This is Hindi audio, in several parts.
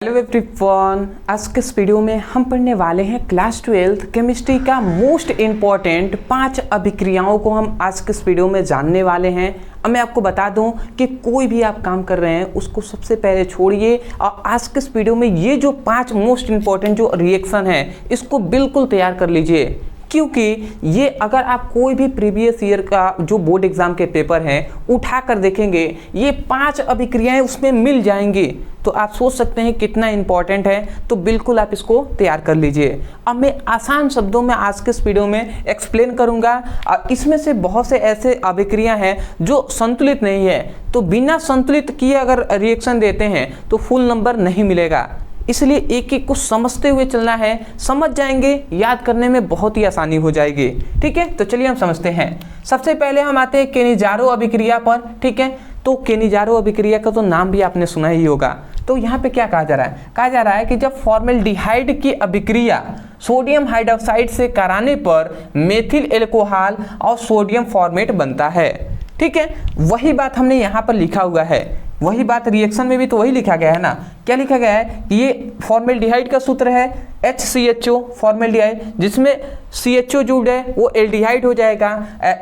हेलो एवरीवन, आज के इस वीडियो में हम पढ़ने वाले हैं क्लास 12 केमिस्ट्री का मोस्ट इम्पॉर्टेंट 5 अभिक्रियाओं को हम आज के इस वीडियो में जानने वाले हैं। अब मैं आपको बता दूं कि कोई भी आप काम कर रहे हैं उसको सबसे पहले छोड़िए और आज के इस वीडियो में ये जो 5 मोस्ट इम्पॉर्टेंट जो रिएक्शन है इसको बिल्कुल तैयार कर लीजिए, क्योंकि ये अगर आप कोई भी प्रीवियस ईयर का जो बोर्ड एग्जाम के पेपर हैं उठा कर देखेंगे, ये 5 अभिक्रियाएं उसमें मिल जाएंगी। तो आप सोच सकते हैं कितना इंपॉर्टेंट है, तो बिल्कुल आप इसको तैयार कर लीजिए। अब मैं आसान शब्दों में आज के इस वीडियो में एक्सप्लेन करूंगा। इसमें से बहुत से ऐसे अभिक्रिया हैं जो संतुलित नहीं है, तो बिना संतुलित किए अगर रिएक्शन देते हैं तो फुल नंबर नहीं मिलेगा। इसलिए एक एक को समझते हुए चलना है, समझ जाएंगे याद करने में बहुत ही आसानी हो जाएगी। ठीक है, तो चलिए हम समझते हैं। सबसे पहले हम आते हैं केनिजारो अभिक्रिया पर। ठीक है, तो केनिजारो अभिक्रिया का तो नाम भी आपने सुना ही होगा। तो यहाँ पे क्या कहा जा रहा है? कहा जा रहा है कि जब फॉर्मेल्डिहाइड की अभिक्रिया सोडियम हाइड्रोक्साइड से कराने पर मेथिल एल्कोहल और सोडियम फॉर्मेट बनता है। ठीक है, वही बात हमने यहाँ पर लिखा हुआ है, वही बात रिएक्शन में भी तो वही लिखा गया है ना। क्या लिखा गया है? ये फॉर्मेल्डिहाइड का सूत्र है HCHO फॉर्मेल्डिहाइड, जिसमें CHO जुड़ है वो एल्डिहाइड हो जाएगा।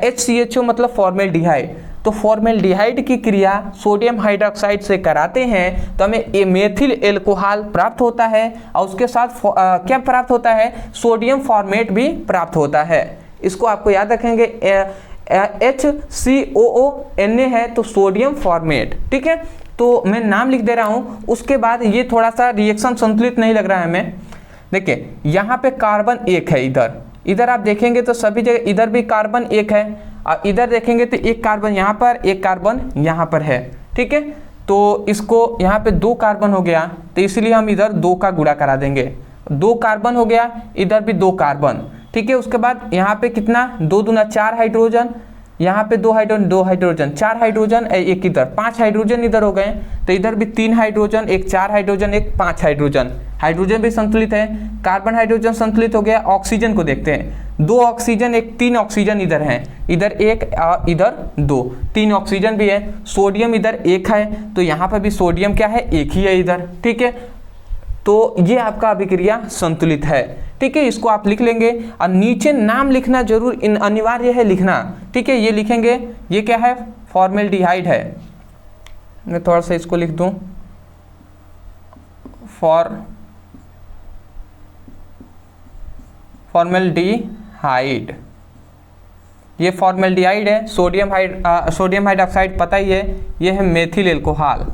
HCHO मतलब फॉर्मेल्डिहाइड। तो फॉर्मेल्डिहाइड की क्रिया सोडियम हाइड्रोक्साइड से कराते हैं तो हमें मेथिल एल्कोहल प्राप्त होता है और उसके साथ क्या प्राप्त होता है? सोडियम फॉर्मेट भी प्राप्त होता है। इसको आपको याद रखेंगे, HCOONA है तो सोडियम फॉर्मेट। ठीक है, तो मैं नाम लिख दे रहा हूँ। उसके बाद ये थोड़ा सा रिएक्शन संतुलित नहीं लग रहा है हमें। देखिए यहाँ पे कार्बन एक है, इधर आप देखेंगे तो सभी जगह इधर भी कार्बन एक है और इधर देखेंगे तो एक कार्बन यहाँ पर, एक कार्बन यहाँ पर है। ठीक है, तो इसको यहाँ पे 2 कार्बन हो गया तो इसलिए हम इधर 2 का गुणा करा देंगे। 2 कार्बन हो गया, इधर भी 2 कार्बन। ठीक है, उसके बाद यहाँ पे कितना? 2 दूना 4 हाइड्रोजन, यहाँ पे 2 हाइड्रोजन 4 हाइड्रोजन, एक इधर 5 हाइड्रोजन इधर हो गए। तो इधर भी 3 हाइड्रोजन, एक 4 हाइड्रोजन, एक 5 हाइड्रोजन। हाइड्रोजन भी संतुलित है, कार्बन हाइड्रोजन संतुलित हो गया। ऑक्सीजन को देखते हैं, 2 ऑक्सीजन, एक 3 ऑक्सीजन इधर हैं, इधर 1 और इधर 2, 3 ऑक्सीजन भी है। सोडियम इधर 1 है तो यहाँ पर भी सोडियम क्या है? 1 ही है इधर। ठीक है, तो ये आपका अभिक्रिया संतुलित है। ठीक है, इसको आप लिख लेंगे और नीचे नाम लिखना जरूर अनिवार्य है लिखना। ठीक है, ये लिखेंगे, ये क्या है? फॉर्मेल्डिहाइड है। मैं थोड़ा सा इसको लिख दूं, फॉर्मेल्डिहाइड। ये फॉर्मेल्डिहाइड है, सोडियम हाइड्रोक्साइड पता ही है, ये है मेथिल एल्कोहल।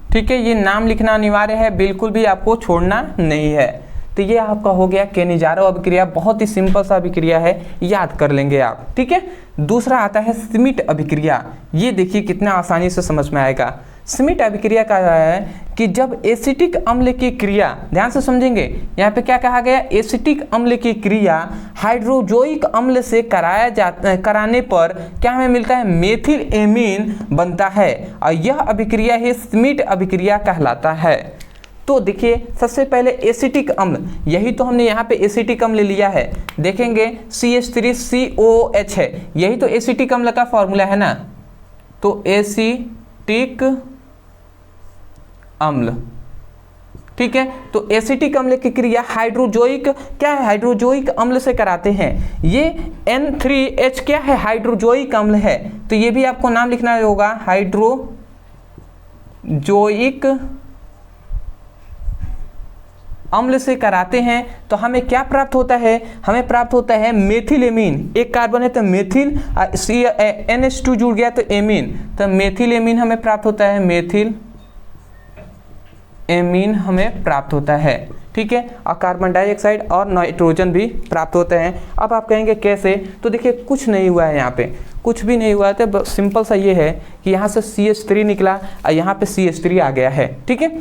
ठीक है, ये नाम लिखना अनिवार्य है, बिल्कुल भी आपको छोड़ना नहीं है। तो ये आपका हो गया केनिजारो अभिक्रिया, बहुत ही सिंपल सा अभिक्रिया है, याद कर लेंगे आप। ठीक है, दूसरा आता है श्मिट अभिक्रिया। ये देखिए कितना आसानी से समझ में आएगा। श्मिट अभिक्रिया का है कि जब एसिटिक अम्ल की क्रिया, ध्यान से समझेंगे, यहाँ पे क्या कहा गया? एसिटिक अम्ल की क्रिया हाइड्रोजोइक अम्ल से कराने पर क्या हमें मिलता है? मेथिल एमीन बनता है और यह अभिक्रिया ही श्मिट अभिक्रिया कहलाता है। तो देखिए सबसे पहले एसिटिक अम्ल, यही तो हमने यहाँ पे एसिटिक अम्ल लिया है। देखेंगे CH3COOH है, यही तो एसिटिक अम्ल का फॉर्मूला है ना। तो एसिटिक अम्ल, ठीक है, तो एसिटिक अम्ल की क्रिया हाइड्रोजोइक क्या है? हाइड्रोजोइक अम्ल से कराते हैं। ये N3H क्या है? हाइड्रोजोइक अम्ल है। तो ये भी आपको नाम लिखना होगा, हाइड्रोजोइक अम्ल से कराते हैं तो हमें क्या प्राप्त होता है? हमें प्राप्त होता है मेथिल एमीन। एक कार्बन है तो मेथिल, NH2 जुड़ गया तो एमीन, तो मेथिल एमीन हमें प्राप्त होता है, मेथिल एमीन हमें प्राप्त होता है। ठीक है, और कार्बन डाइऑक्साइड और नाइट्रोजन भी प्राप्त होते हैं। अब आप कहेंगे कैसे? तो देखिए कुछ नहीं हुआ है, यहाँ पे कुछ भी नहीं हुआ है, तो सिंपल सा ये है कि यहाँ से CH3 निकला और यहाँ पे CH3 आ गया है। ठीक है,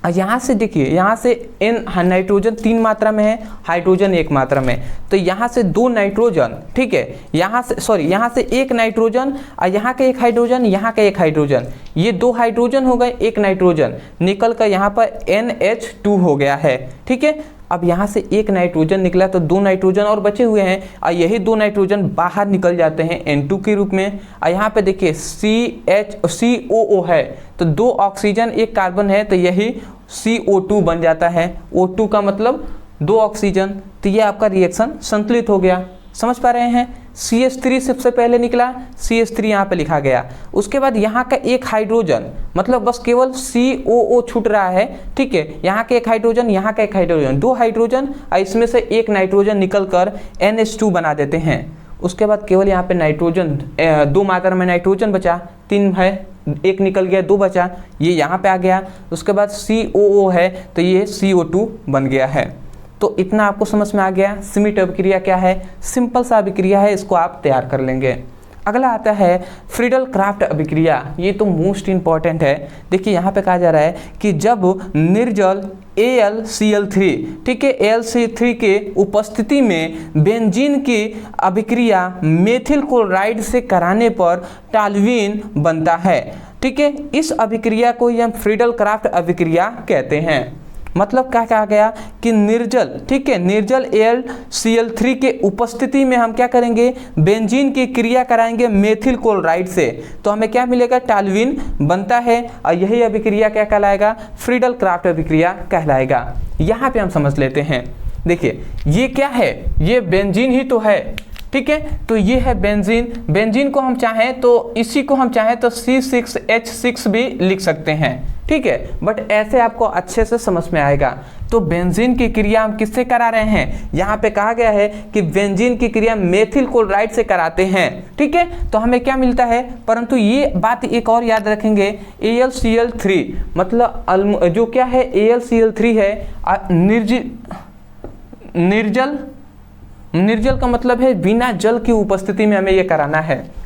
यहाँ से देखिए, यहाँ से नाइट्रोजन 3 मात्रा में है, हाइड्रोजन 1 मात्रा में, तो यहाँ से 2 नाइट्रोजन, ठीक है, यहाँ से 1 नाइट्रोजन और यहाँ का 1 हाइड्रोजन, यहाँ का 1 हाइड्रोजन, ये 2 हाइड्रोजन हो गए, 1 नाइट्रोजन निकल कर यहाँ पर NH2 हो गया है। ठीक है, अब यहाँ से एक नाइट्रोजन निकला तो 2 नाइट्रोजन और बचे हुए हैं और यही 2 नाइट्रोजन बाहर निकल जाते हैं N2 के रूप में। और यहाँ पे देखिए COO है तो 2 ऑक्सीजन 1 कार्बन है तो यही CO2 बन जाता है। O2 का मतलब 2 ऑक्सीजन, तो ये आपका रिएक्शन संतुलित हो गया। समझ पा रहे हैं? CH3 सबसे पहले निकला, CH3 यहाँ पे लिखा गया। उसके बाद यहाँ का एक हाइड्रोजन, मतलब बस केवल COO छूट रहा है, ठीक है। यहाँ का एक हाइड्रोजन, यहाँ का एक हाइड्रोजन, 2 हाइड्रोजन और इसमें से एक नाइट्रोजन निकल कर NH2 बना देते हैं। उसके बाद केवल यहाँ पे नाइट्रोजन 2 मात्रा में नाइट्रोजन बचा, 3 है, 1 निकल गया, 2 बचा, ये यहाँ पे आ गया। उसके बाद COO है तो ये CO2 बन गया है। तो इतना आपको समझ में आ गया। सीमित अभिक्रिया क्या है? सिंपल सा अभिक्रिया है, इसको आप तैयार कर लेंगे। अगला आता है फ्रीडल क्राफ्ट अभिक्रिया। ये तो मोस्ट इंपॉर्टेंट है। देखिए यहाँ पे कहा जा रहा है कि जब निर्जल AlCl3, ठीक है, AlCl3 के उपस्थिति में बेंजीन की अभिक्रिया मेथिल क्लोराइड से कराने पर टॉल्यूइन बनता है, ठीक है। इस अभिक्रिया को हम फ्रीडल क्राफ्ट अभिक्रिया कहते हैं। मतलब क्या कहा गया कि निर्जल, ठीक है, निर्जल AlCl3 के उपस्थिति में हम क्या करेंगे? बेंजीन की क्रिया कराएंगे मेथिल क्लोराइड से, तो हमें क्या मिलेगा? टॉल्यूइन बनता है और यही अभिक्रिया क्या कहलाएगा? फ्रीडल क्राफ्ट अभिक्रिया कहलाएगा। यहाँ पे हम समझ लेते हैं। देखिए ये क्या है? ये बेंजीन ही तो है, ठीक है। तो ये है बेंजीन। बेंजीन को हम चाहें तो इसी को हम चाहें तो C6H6 भी लिख सकते हैं, ठीक है, बट ऐसे आपको अच्छे से समझ में आएगा। तो बेंजीन की क्रिया हम किससे करा रहे हैं? यहाँ पे कहा गया है कि बेंजीन की क्रिया मेथिल क्लोराइड से कराते हैं, ठीक है। तो हमें क्या मिलता है? परंतु ये बात एक और याद रखेंगे, AlCl3 मतलब जो क्या है? AlCl3 है निर्जल का मतलब है बिना जल की उपस्थिति में हमें ये कराना है।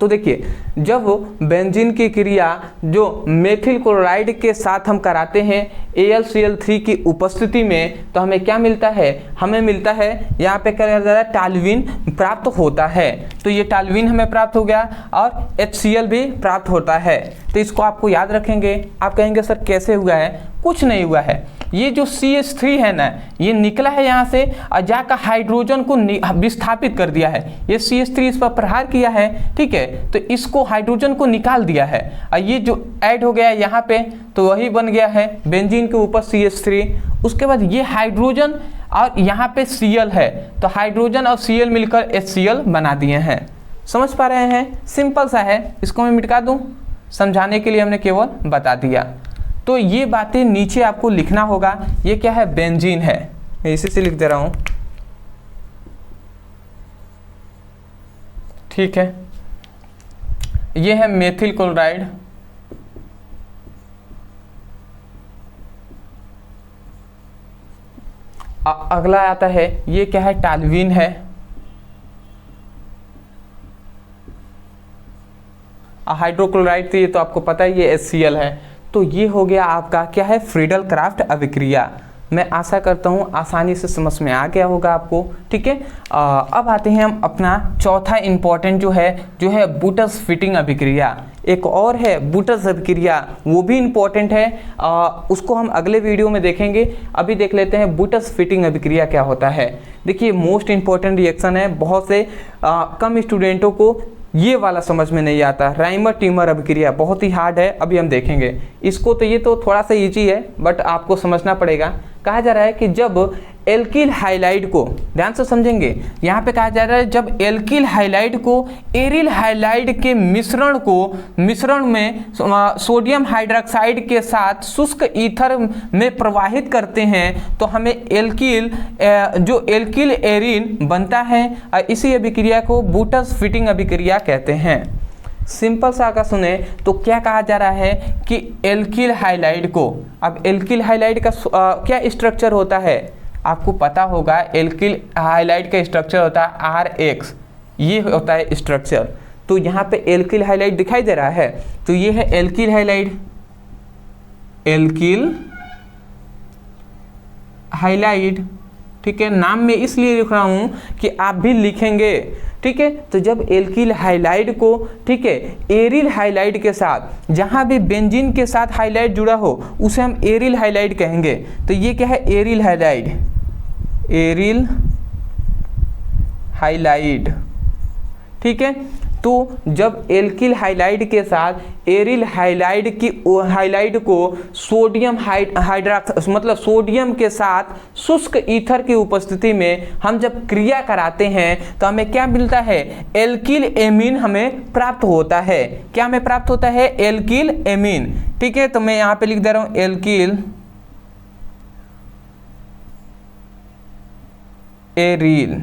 तो देखिए जब बेंजीन की क्रिया जो मेथिल क्लोराइड के साथ हम कराते हैं AlCl3 की उपस्थिति में, तो हमें क्या मिलता है? हमें मिलता है यहाँ पे क्या जा रहा है? टॉल्यूइन प्राप्त होता है। तो ये टॉल्यूइन हमें प्राप्त हो गया और HCl भी प्राप्त होता है। तो इसको आपको याद रखेंगे। आप कहेंगे सर कैसे हुआ है? कुछ नहीं हुआ है, ये जो CH3 है ना, ये निकला है यहाँ से और जाकर हाइड्रोजन को विस्थापित कर दिया है। ये CH3 इस पर प्रहार किया है, ठीक है, तो इसको हाइड्रोजन को निकाल दिया है और ये जो ऐड हो गया है यहाँ पे, तो वही बन गया है बेंजीन के ऊपर CH3। उसके बाद ये हाइड्रोजन और यहाँ पे Cl है, तो हाइड्रोजन और Cl मिलकर HCl बना दिए हैं। समझ पा रहे हैं? सिंपल सा है, इसको मैं मिटा दूँ, समझाने के लिए हमने केवल बता दिया। तो ये बातें नीचे आपको लिखना होगा। ये क्या है? बेंजीन है, मैं इसी से लिख दे रहा हूं, ठीक है। ये है मेथिल क्लोराइड, अगला आता है ये क्या है? टॉल्यूइन है। हाइड्रोक्लोराइड, तो ये तो आपको पता है ये HCl है। तो ये हो गया आपका क्या है? फ्रीडल क्राफ्ट अभिक्रिया। मैं आशा करता हूँ आसानी से समझ में आ गया होगा आपको, ठीक है। अब आते हैं हम अपना चौथा इंपॉर्टेंट जो है बूटस फिटिंग अभिक्रिया। एक और है बूटस अभिक्रिया, वो भी इंपॉर्टेंट है, उसको हम अगले वीडियो में देखेंगे। अभी देख लेते हैं बूटस फिटिंग अभिक्रिया क्या होता है। देखिए मोस्ट इंपॉर्टेंट रिएक्शन है, बहुत से कम स्टूडेंटों को ये वाला समझ में नहीं आता। राइमर टीमर अभिक्रिया बहुत ही हार्ड है, अभी हम देखेंगे इसको। तो ये तो थोड़ा सा इजी है बट आपको समझना पड़ेगा। कहा जा रहा है कि जब एल्किल हाइलाइड को, ध्यान से समझेंगे, यहाँ पे कहा जा रहा है जब एल्किल हाइलाइड को एरिल हाइलाइड के मिश्रण में सोडियम हाइड्रोक्साइड के साथ शुष्क ईथर में प्रवाहित करते हैं, तो हमें एल्किल एरिन बनता है। इसी अभिक्रिया को बूटस फिटिंग अभिक्रिया कहते हैं। सिंपल सा अगर सुने तो क्या कहा जा रहा है कि एल्किल हाइलाइड को, अब एल्किल हाइलाइड का क्या स्ट्रक्चर होता है? आपको पता होगा एल्किल हाइलाइड का स्ट्रक्चर होता है RH, ये होता है स्ट्रक्चर। तो यहाँ पे एल्किल हाइलाइड दिखाई दे रहा है, तो ये है एल्किल हाइलाइड। एल्किल हाइलाइड ठीक है, नाम में इसलिए लिख रहा हूँ कि आप भी लिखेंगे, ठीक है। तो जब एल्किल हाइलाइड को, ठीक है, एरिल हाइलाइड के साथ, जहाँ भी बेंजीन के साथ हाइलाइड जुड़ा हो उसे हम एरिल हाइलाइड कहेंगे। तो ये क्या है, एरिल हाइलाइड, एरिल हाइलाइड, ठीक है। तो जब एल्किल हाइलाइड के साथ एरिल हाइलाइड को सोडियम हाइड्रॉक्स मतलब सोडियम के साथ शुष्क ईथर की उपस्थिति में हम जब क्रिया कराते हैं तो हमें क्या मिलता है, एल्किल एमीन हमें प्राप्त होता है। क्या हमें प्राप्त होता है, एल्किल एमीन, ठीक है। तो मैं यहाँ पे लिख दे रहा हूँ एल्किल एरिल,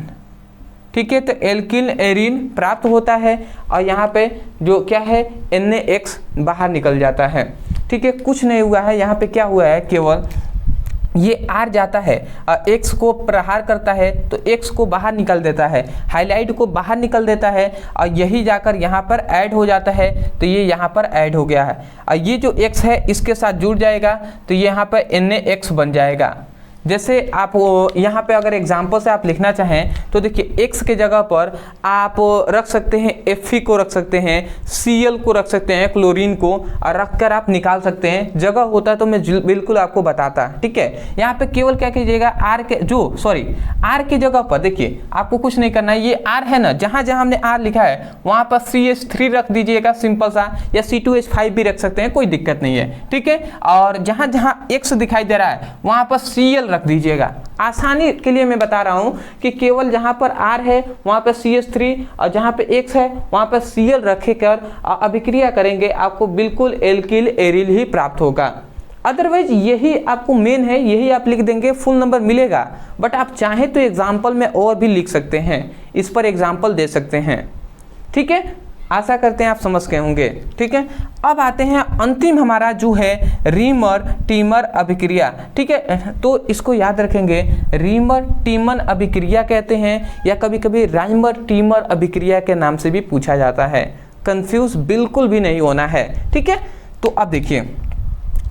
ठीक है। तो एल्किल एरिन प्राप्त होता है और यहाँ पे जो क्या है, NaX बाहर निकल जाता है, ठीक है। कुछ नहीं हुआ है, यहाँ पे क्या हुआ है, केवल ये R जाता है और X को प्रहार करता है तो X को बाहर निकल देता है, हाइलाइट को बाहर निकल देता है और यही जाकर यहाँ पर ऐड हो जाता है। तो ये यहाँ पर ऐड हो गया है और ये जो X है इसके साथ जुड़ जाएगा तो ये यहाँ पर NaX बन जाएगा। जैसे आप यहाँ पे अगर एग्जाम्पल से आप लिखना चाहें तो देखिए X के जगह पर आप रख सकते हैं Fe को, रख सकते हैं Cl को, रख सकते हैं क्लोरीन को, और रख कर आप निकाल सकते हैं। जगह होता तो मैं बिल्कुल आपको बताता, ठीक है। यहाँ पे केवल क्या कीजिएगा, R के जगह पर देखिए आपको कुछ नहीं करना है, ये R है ना, जहाँ जहाँ हमने R लिखा है वहाँ पर CH3 रख दीजिएगा सिंपल सा, या C2H5 भी रख सकते हैं, कोई दिक्कत नहीं है, ठीक है। और जहाँ जहाँ X दिखाई दे रहा है वहाँ पर Cl रख दीजिएगा। आसानी के लिए मैं बता रहा हूं कि केवल जहां पर R है वहां पर CH3 और जहां पे X है वहां पर Cl रखकर अभिक्रिया करेंगे, आपको बिल्कुल एल्किल एरिल ही प्राप्त होगा। अदरवाइज यही आपको मेन है, यही आप लिख देंगे, फुल नंबर मिलेगा। बट आप चाहें तो एग्जाम्पल में और भी लिख सकते हैं, इस पर एग्जाम्पल दे सकते हैं, ठीक है। आशा करते हैं आप समझ गए होंगे, ठीक है। अब आते हैं अंतिम हमारा जो है रीमर टीमर अभिक्रिया, ठीक है। तो इसको याद रखेंगे, रीमर टीमन अभिक्रिया कहते हैं या कभी कभी राइमर टीमर अभिक्रिया के नाम से भी पूछा जाता है। कंफ्यूज बिल्कुल भी नहीं होना है, ठीक है। तो अब देखिए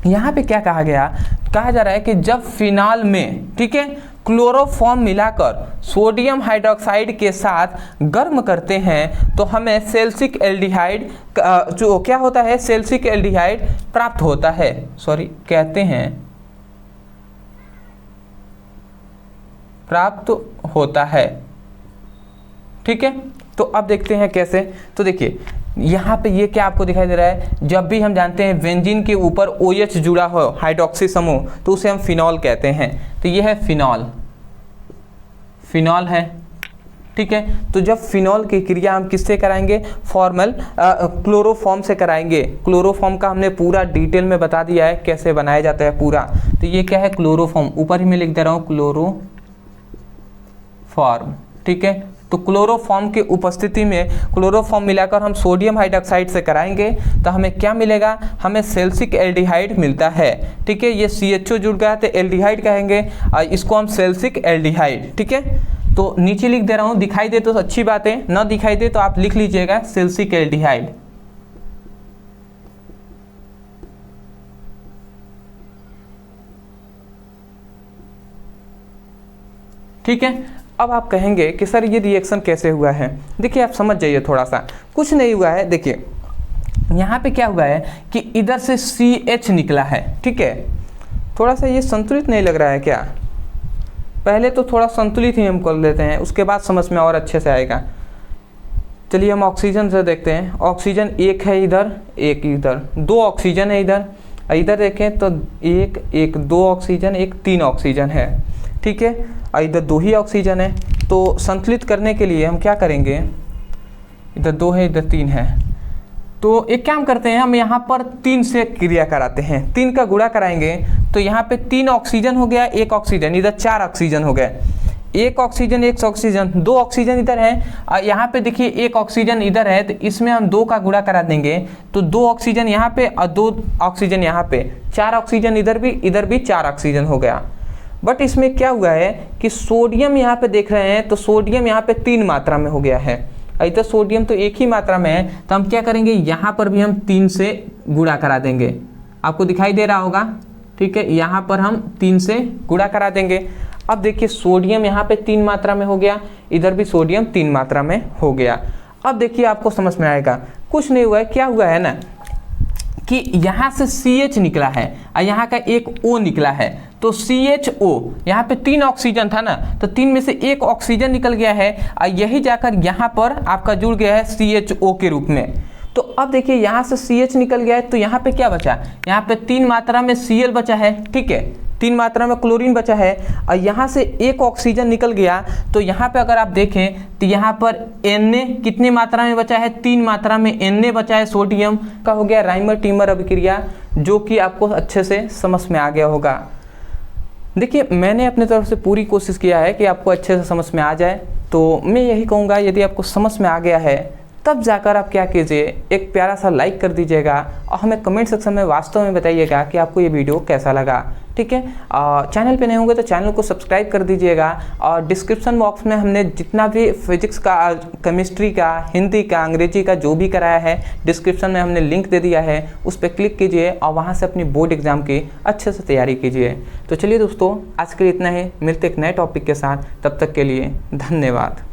यहाँ पे क्या कहा गया, कहा जा रहा है कि जब फिनाल में, ठीक है, क्लोरोफॉर्म मिलाकर सोडियम हाइड्रोक्साइड के साथ गर्म करते हैं तो हमें सेल्सिक एल्डिहाइड जो क्या होता है, सेल्सिक एल्डिहाइड प्राप्त होता है, कहते हैं प्राप्त होता है, ठीक है। तो अब देखते हैं कैसे। तो देखिए यहाँ पे ये क्या आपको दिखाई दे रहा है, जब भी हम जानते हैं बेंजीन के ऊपर OH जुड़ा हो हाइड्रोक्सी समूह तो उसे हम फिनॉल कहते हैं। तो ये है फिनॉल है, ठीक है। तो जब फिनॉल की क्रिया हम किससे कराएंगे, फॉर्मल क्लोरोफॉर्म से कराएंगे। क्लोरोफॉर्म का हमने पूरा डिटेल में बता दिया है कैसे बनाया जाता है पूरा। तो ये क्या है, क्लोरोफॉर्म, ऊपर ही मैं लिख दे रहा हूँ क्लोरोफॉर्म, ठीक है। तो क्लोरोफॉर्म की उपस्थिति में क्लोरोफॉर्म मिलाकर हम सोडियम हाइड्रोक्साइड से कराएंगे तो हमें क्या मिलेगा, हमें सेल्सिक एल्डिहाइड मिलता है, ठीक है। ये CHO जुड़ गया तो एल्डिहाइड कहेंगे, इसको हम सेल्सिक एल्डिहाइड, ठीक है। तो नीचे लिख दे रहा हूँ, दिखाई दे तो अच्छी बात है, ना दिखाई दे तो आप लिख लीजिएगा सेल्सिक एल्डिहाइड, ठीक है। अब आप कहेंगे कि सर ये रिएक्शन कैसे हुआ है। देखिए आप समझ जाइए, थोड़ा सा कुछ नहीं हुआ है। देखिए यहाँ पे क्या हुआ है कि इधर से CH निकला है, ठीक है। थोड़ा सा ये संतुलित नहीं लग रहा है क्या, पहले तो थोड़ा संतुलित ही हम कर लेते हैं, उसके बाद समझ में और अच्छे से आएगा। चलिए हम ऑक्सीजन से देखते हैं। ऑक्सीजन एक है इधर, एक इधर, 2 ऑक्सीजन है इधर। इधर देखें तो एक 2 ऑक्सीजन, एक 3 ऑक्सीजन है, ठीक है। और इधर 2 ही ऑक्सीजन है। तो संतुलित करने के लिए हम क्या करेंगे, इधर 2 है इधर 3 है, तो एक काम करते हैं, हम यहाँ पर 3 से क्रिया कराते हैं, 3 का गुणा कराएंगे तो यहाँ पे 3 ऑक्सीजन हो गया, 1 ऑक्सीजन, इधर 4 ऑक्सीजन हो गए, 1 ऑक्सीजन 1 ऑक्सीजन, 2 ऑक्सीजन इधर है और यहाँ पे देखिए 1 ऑक्सीजन इधर है, तो इसमें हम 2 का गुणा करा देंगे तो 2 ऑक्सीजन यहाँ पे और 2 ऑक्सीजन यहाँ पे, 4 ऑक्सीजन इधर भी 4 ऑक्सीजन हो गया। बट इसमें क्या हुआ है कि सोडियम यहाँ पे देख रहे हैं तो सोडियम यहाँ पे 3 मात्रा में हो गया है, इधर सोडियम तो 1 ही मात्रा में है। तो हम क्या करेंगे, यहाँ पर भी हम 3 से गुणा करा देंगे, आपको दिखाई दे रहा होगा, ठीक है। यहाँ पर हम 3 से गुणा करा देंगे। अब देखिए सोडियम यहाँ पे 3 मात्रा में हो गया, इधर भी सोडियम 3 मात्रा में हो गया। अब देखिए आपको समझ में आएगा, कुछ नहीं हुआ है, क्या हुआ है ना कि यहाँ से CH निकला है और यहाँ का एक O निकला है, तो CHO यहाँ पे 3 ऑक्सीजन था ना, तो 3 में से 1 ऑक्सीजन निकल गया है और यही जाकर यहाँ पर आपका जुड़ गया है CHO के रूप में। तो अब देखिए यहाँ से CH निकल गया है, तो यहाँ पे क्या बचा, यहाँ पे 3 मात्रा में Cl बचा है, ठीक है, 3 मात्रा में क्लोरीन बचा है और यहाँ से 1 ऑक्सीजन निकल गया, तो यहाँ पे अगर आप देखें तो यहाँ पर Na कितनी मात्रा में बचा है, 3 मात्रा में Na बचा है, सोडियम का हो गया राइमर टीमर अभिक्रिया, जो कि आपको अच्छे से समझ में आ गया होगा। देखिए मैंने अपने तरफ से पूरी कोशिश किया है कि आपको अच्छे से समझ में आ जाए, तो मैं यही कहूँगा यदि आपको समझ में आ गया है तब जाकर आप क्या कीजिए, एक प्यारा सा लाइक कर दीजिएगा और हमें कमेंट सेक्शन में वास्तव में बताइएगा कि आपको ये वीडियो कैसा लगा, ठीक है। चैनल पे नए होंगे तो चैनल को सब्सक्राइब कर दीजिएगा और डिस्क्रिप्शन बॉक्स में हमने जितना भी फिजिक्स का, केमिस्ट्री का, हिंदी का, अंग्रेजी का जो भी कराया है, डिस्क्रिप्शन में हमने लिंक दे दिया है, उस पर क्लिक कीजिए और वहाँ से अपनी बोर्ड एग्जाम की अच्छे से तैयारी कीजिए। तो चलिए दोस्तों, आज के लिए इतना ही, मिलते एक नए टॉपिक के साथ, तब तक के लिए धन्यवाद।